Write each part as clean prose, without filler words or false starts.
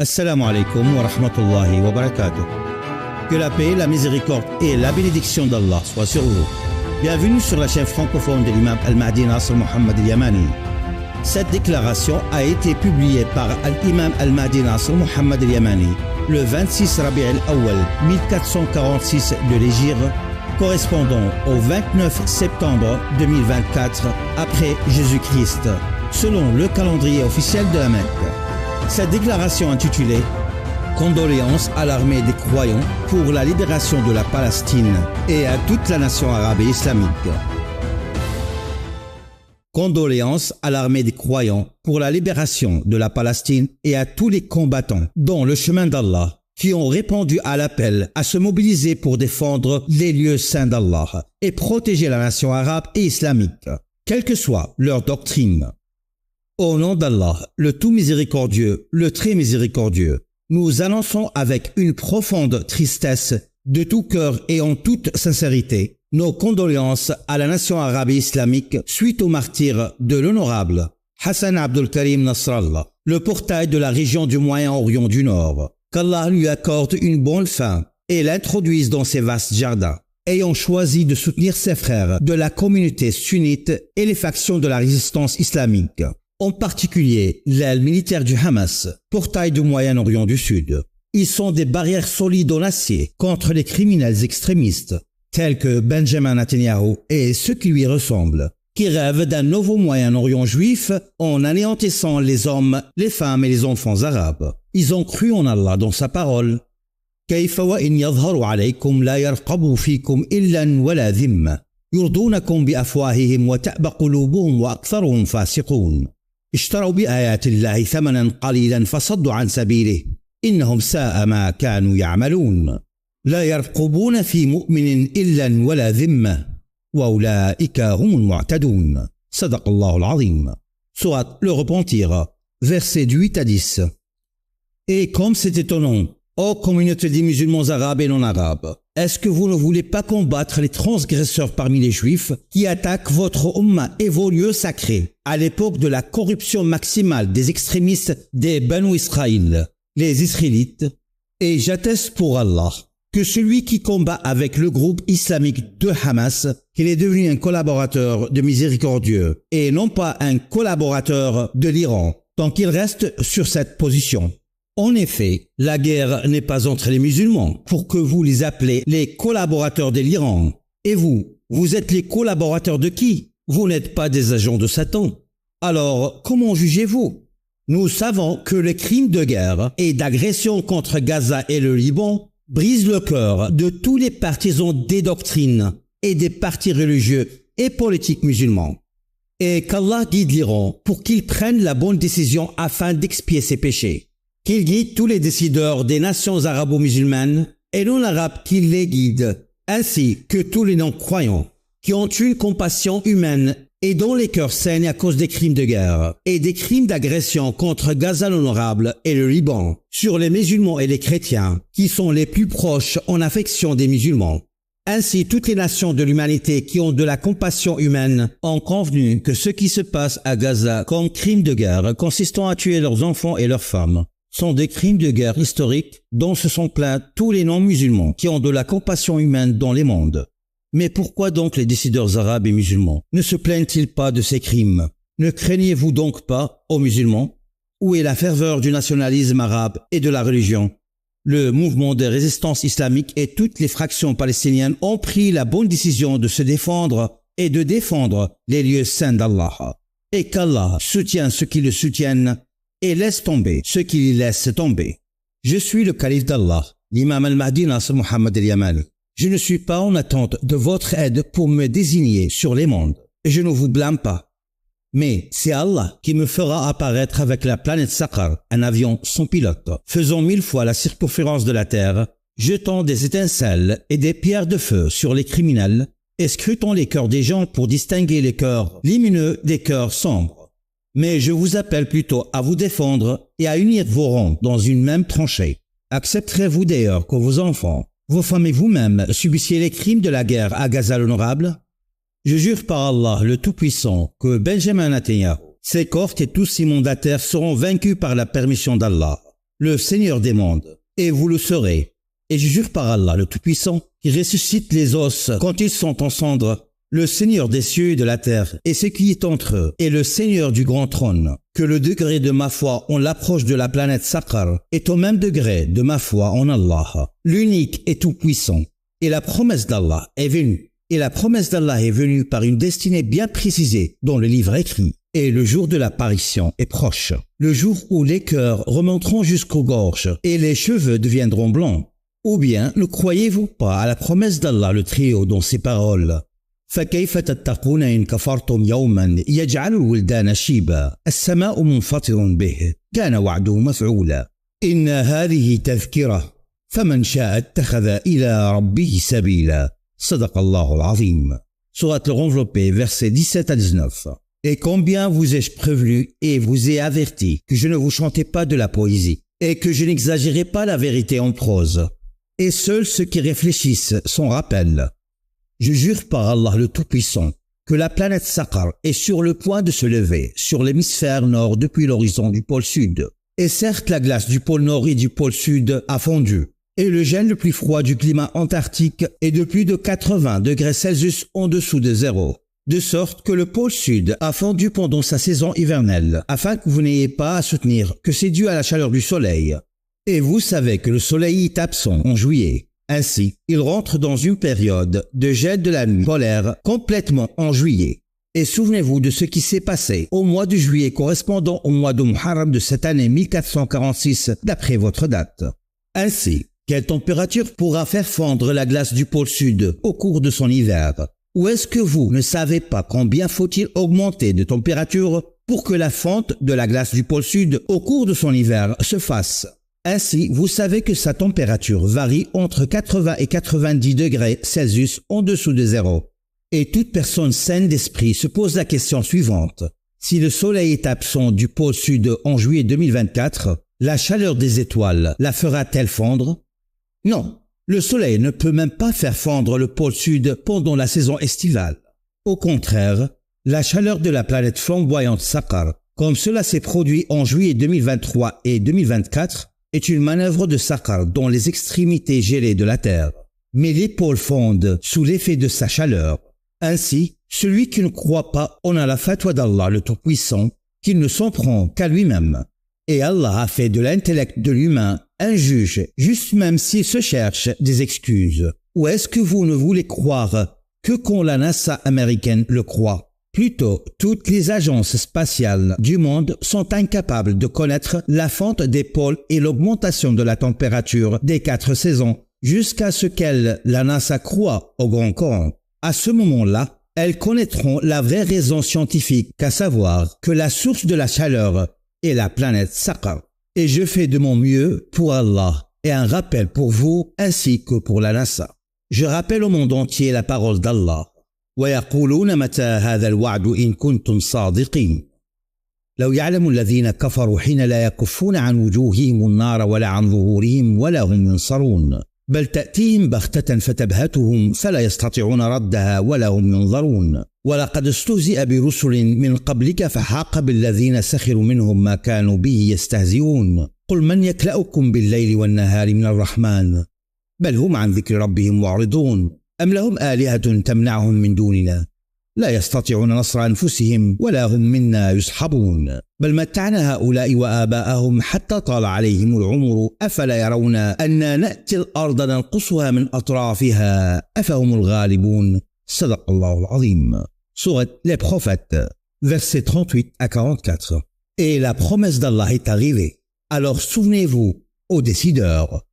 Assalamu alaikum wa rahmatullahi wa barakatuh. Que la paix, la miséricorde et la bénédiction d'Allah soient sur vous. Bienvenue sur la chaîne francophone de l'imam Al-Mahdi Nasr Mohammed Al-Yamani. Cette déclaration a été publiée par l'imam Al-Mahdi Nasr Mohammed Al-Yamani le 26 Rabi' al-Awwal 1446 de l'Hégire, correspondant au 29 septembre 2024 après Jésus-Christ, selon le calendrier officiel de la Mecque. Cette déclaration intitulée « Condoléances à l'armée des croyants pour la libération de la Palestine et à toute la nation arabe et islamique ». Condoléances à l'armée des croyants pour la libération de la Palestine et à tous les combattants dans le chemin d'Allah qui ont répondu à l'appel à se mobiliser pour défendre les lieux saints d'Allah et protéger la nation arabe et islamique, quelle que soit leur doctrine. Au nom d'Allah, le tout miséricordieux, le très miséricordieux, nous annonçons avec une profonde tristesse, de tout cœur et en toute sincérité, nos condoléances à la nation arabe et islamique suite au martyre de l'honorable Hassan Abdul Karim Nasrallah, le portail de la région du Moyen-Orient du Nord. Qu'Allah lui accorde une bonne fin et l'introduise dans ses vastes jardins, ayant choisi de soutenir ses frères de la communauté sunnite et les factions de la résistance islamique, en particulier l'aile militaire du Hamas, portail du Moyen-Orient du Sud. Ils sont des barrières solides en acier contre les criminels extrémistes, tels que Benjamin Netanyahu et ceux qui lui ressemblent, qui rêvent d'un nouveau Moyen-Orient juif en anéantissant les hommes, les femmes et les enfants arabes. Ils ont cru en Allah dans sa parole. كيف وإن يظهروا عليكم لا يرقبوا فيكم إلا ولا ذمة يرضونكم بأفواههم وتأبى قلوبهم وأكثرهم فاسقون اشتروا بآيات الله ثمنا قليلا فصدوا عن سبيله إنهم ساء ما كانوا يعملون لا يرقبون في مؤمن إلا ولا ذمة وأولئك هم المعتدون صدق الله العظيم. Sourate Le Repentir, versets du 8 à 10. Et comme c'est étonnant, ô communauté des musulmans arabes et non arabes, est-ce que vous ne voulez pas combattre les transgresseurs parmi les juifs qui attaquent votre umma et vos lieux sacrés à l'époque de la corruption maximale des extrémistes des Banu Israël, les Israélites? Et j'atteste pour Allah que celui qui combat avec le groupe islamique de Hamas, qu'il est devenu un collaborateur de miséricordieux et non pas un collaborateur de l'Iran, tant qu'il reste sur cette position. En effet, la guerre n'est pas entre les musulmans pour que vous les appelez les collaborateurs de l'Iran. Et vous êtes les collaborateurs de qui? Vous n'êtes pas des agents de Satan. Alors, comment jugez-vous? Nous savons que les crimes de guerre et d'agression contre Gaza et le Liban brisent le cœur de tous les partisans des doctrines et des partis religieux et politiques musulmans. Et qu'Allah guide l'Iran pour qu'ils prennent la bonne décision afin d'expier ses péchés. Qu'il guide tous les décideurs des nations arabo-musulmanes et non arabes qu'il les guide, ainsi que tous les non-croyants qui ont une compassion humaine et dont les cœurs saignent à cause des crimes de guerre et des crimes d'agression contre Gaza l'honorable et le Liban sur les musulmans et les chrétiens qui sont les plus proches en affection des musulmans. Ainsi, toutes les nations de l'humanité qui ont de la compassion humaine ont convenu que ce qui se passe à Gaza comme crime de guerre consistant à tuer leurs enfants et leurs femmes sont des crimes de guerre historiques dont se sont plaints tous les non-musulmans qui ont de la compassion humaine dans les mondes. Mais pourquoi donc les décideurs arabes et musulmans ne se plaignent-ils pas de ces crimes? Ne craignez-vous donc pas, ô musulmans? Où est la ferveur du nationalisme arabe et de la religion? Le mouvement de résistance islamique et toutes les fractions palestiniennes ont pris la bonne décision de se défendre et de défendre les lieux saints d'Allah. Et qu'Allah soutient ceux qui le soutiennent et laisse tomber ceux qui les laissent tomber. Je suis le calife d'Allah, l'imam Al-Mahdi Nasr Mohammed Al-Yamani. Je ne suis pas en attente de votre aide pour me désigner sur les mondes, et je ne vous blâme pas. Mais c'est Allah qui me fera apparaître avec la planète Saqar, un avion sans pilote, faisant 1000 fois la circonférence de la Terre, jetant des étincelles et des pierres de feu sur les criminels, et scrutant les cœurs des gens pour distinguer les cœurs lumineux des cœurs sombres. Mais je vous appelle plutôt à vous défendre et à unir vos rangs dans une même tranchée. Accepterez-vous d'ailleurs que vos enfants, vos femmes et vous-même subissiez les crimes de la guerre à Gaza l'honorable? Je jure par Allah le Tout-Puissant que Benjamin Netanyahu, ses cohortes et tous ses mandataires seront vaincus par la permission d'Allah. le Seigneur des mondes, et vous le serez. Et je jure par Allah le Tout-Puissant, qui ressuscite les os quand ils sont en cendres, le Seigneur des cieux et de la terre, et ce qui est entre eux, et le Seigneur du grand trône, que le degré de ma foi en l'approche de la planète Saqar est au même degré de ma foi en Allah, l'unique et tout-puissant. Et la promesse d'Allah est venue. Et la promesse d'Allah est venue par une destinée bien précisée dans le livre écrit. Et le jour de l'apparition est proche. Le jour où les cœurs remonteront jusqu'aux gorges et les cheveux deviendront blancs. Ou bien ne croyez-vous pas à la promesse d'Allah le Très-Haut dans ces paroles? فكيف تتقون إن كفرتم يوما يجعل الولدان شيبا السماء منفطر به كان وعده مفعولا إن هذه تذكرة فمن شاء اتخذ إلى ربه سبيلا صدق الله العظيم. Sourate le Renveloppé, versets 17 à 19. Et combien vous ai-je prévenu et vous ai averti que je ne vous chantais pas de la poésie et que je n'exagérais pas la vérité en prose. Et seuls ceux qui réfléchissent s'en rappellent. Je jure par Allah le Tout-Puissant que la planète Saqar est sur le point de se lever sur l'hémisphère nord depuis l'horizon du pôle sud. Et certes, la glace du pôle nord et du pôle sud a fondu. Et le gène le plus froid du climat antarctique est de plus de 80 degrés Celsius en dessous de zéro. De sorte que le pôle sud a fondu pendant sa saison hivernale, afin que vous n'ayez pas à soutenir que c'est dû à la chaleur du soleil. Et vous savez que le soleil est absent en juillet. Ainsi, il rentre dans une période de gel de la nuit polaire complètement en juillet. Et souvenez-vous de ce qui s'est passé au mois de juillet correspondant au mois de Muharram de cette année 1446 d'après votre date. Ainsi, quelle température pourra faire fondre la glace du pôle sud au cours de son hiver? Ou est-ce que vous ne savez pas combien faut-il augmenter de température pour que la fonte de la glace du pôle sud au cours de son hiver se fasse? Ainsi, vous savez que sa température varie entre 80 et 90 degrés Celsius en dessous de zéro. Et toute personne saine d'esprit se pose la question suivante. Si le soleil est absent du pôle sud en juillet 2024, la chaleur des étoiles la fera-t-elle fondre? Non, le soleil ne peut même pas faire fondre le pôle sud pendant la saison estivale. Au contraire, la chaleur de la planète flamboyante Saqar, comme cela s'est produit en juillet 2023 et 2024, est une manœuvre de Saqar dans les extrémités gelées de la Terre. Mais les pôles fondent sous l'effet de sa chaleur. Ainsi, celui qui ne croit pas en a la fatwa d'Allah le Tout-Puissant, qu'il ne s'en prend qu'à lui-même. Et Allah a fait de l'intellect de l'humain un juge, juste même s'il se cherche des excuses. Ou est-ce que vous ne voulez croire que quand la NASA américaine le croit? Plutôt, toutes les agences spatiales du monde sont incapables de connaître la fonte des pôles et l'augmentation de la température des 4 saisons, jusqu'à ce qu'elle, la NASA, croit au Grand Coran. À ce moment-là, elles connaîtront la vraie raison scientifique, qu'à savoir que la source de la chaleur est la planète Saqar. Et je fais de mon mieux pour Allah et un rappel pour vous ainsi que pour la NASA. Je rappelle au monde entier la parole d'Allah. ويقولون متى هذا الوعد إن كنتم صادقين لو يعلم الذين كفروا حين لا يكفون عن وجوههم النار ولا عن ظهورهم ولا هم ينصرون بل تأتيهم بغتة فتبهتهم فلا يستطيعون ردها ولا هم ينظرون ولقد استهزئ برسل من قبلك فحاق بالذين سخروا منهم ما كانوا به يستهزئون قل من يكلأكم بالليل والنهار من الرحمن بل هم عن ذكر ربهم معرضون أم لهم آلهة تمنعهم من دوننا لا يستطيعون نصر أنفسهم ولا هم منا يصحبون بل متعنا هؤلاء وآباءهم حتى طال عليهم العمر أفلا يرون أن نأتي الأرض ننقصها من أطرافها أفهم الغالبون صدق الله العظيم. Sourate les prophètes, versets 38 à 44. Et la promesse d'Allah est arrivée. Alors souvenez-vous, ô décideurs,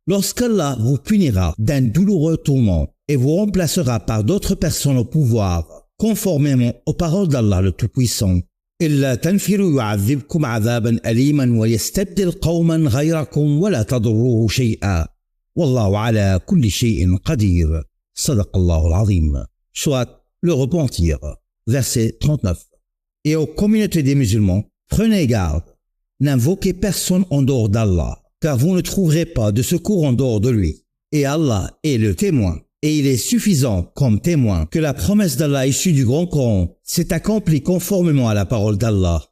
lorsqu'Allah vous punira d'un douloureux tourment et vous remplacera par d'autres personnes au pouvoir, conformément aux paroles d'Allah le Tout-Puissant. إلا تنفروا يعذبكم عذابا أليما ويستبدل قوما غيركم ولا تضروه شيئا والله على كل شيء قدير صدق الله العظيم. Soit le repentir, verset 39. Et aux communautés des musulmans, prenez garde, n'invoquez personne en dehors d'Allah, car vous ne trouverez pas de secours en dehors de lui. Et Allah est le témoin. Et il est suffisant comme témoin que la promesse d'Allah issue du Grand Coran s'est accomplie conformément à la parole d'Allah.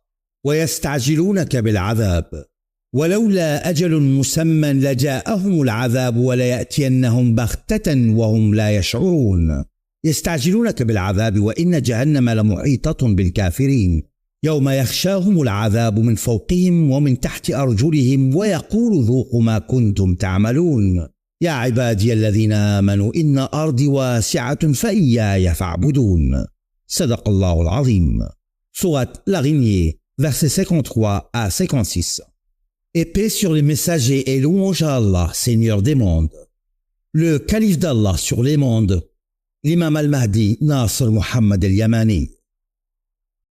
وَيَسْتَعْجِلُونَكَ بِالْعَذَابِ ولولا أجل مسمى لجاءهم العذاب وليأتينهم بغتة وهم لا يشعرون يستعجلونك بالعذاب وإن جهنم لمحيطة بالكافرين يوم يخشاهم العذاب من فوقهم ومن تحت أرجلهم ويقول ذوقوا ما كنتم تعملون يا عبادي الذين آمنوا إن أرضي واسعة فإياي فاعبدون. صدق الله العظيم. Sourate l'Araignée, versets 53 à 56. Et paix sur les messagers et louange à Allah, Seigneur des mondes. Le calife d'Allah sur les mondes, l'imam al-Mahdi Nasr Muhammad al-Yamani.